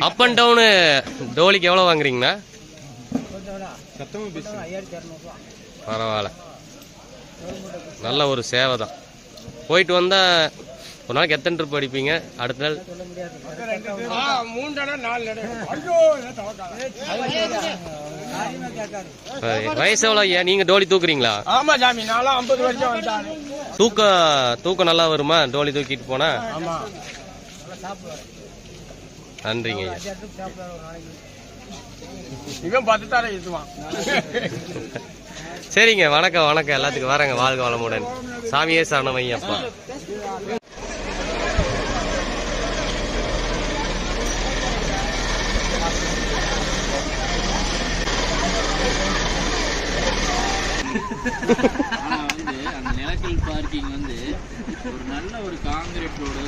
Up and down டோலிக்கு எவ்வளோ வாங்குறீங்கண்ணா? பரவாயில்ல, நல்ல ஒரு சேவை தான். போயிட்டு வந்தால் ஒரு நாளைக்கு எத்தனை ட்ரிப் அடிப்பீங்க? அடுத்த நாள் வயசு எவ்வளோ ஐயா? நீங்கள் டோலி தூக்குறீங்களா? தூக்கம் நல்லா வருமா டோலி தூக்கிட்டு போனா? நன்றிங்க ஐயா. சரிங்க, வணக்கம் வணக்கம் எல்லாத்துக்கும் வரேங்க. வாழ்க வளமுடன். சாமியே சரணம் ஐயப்பா. அந்த நிலக்கல் பார்க்கிங் ஒரு நல்ல ஒரு காங்கிரீட் ரோடு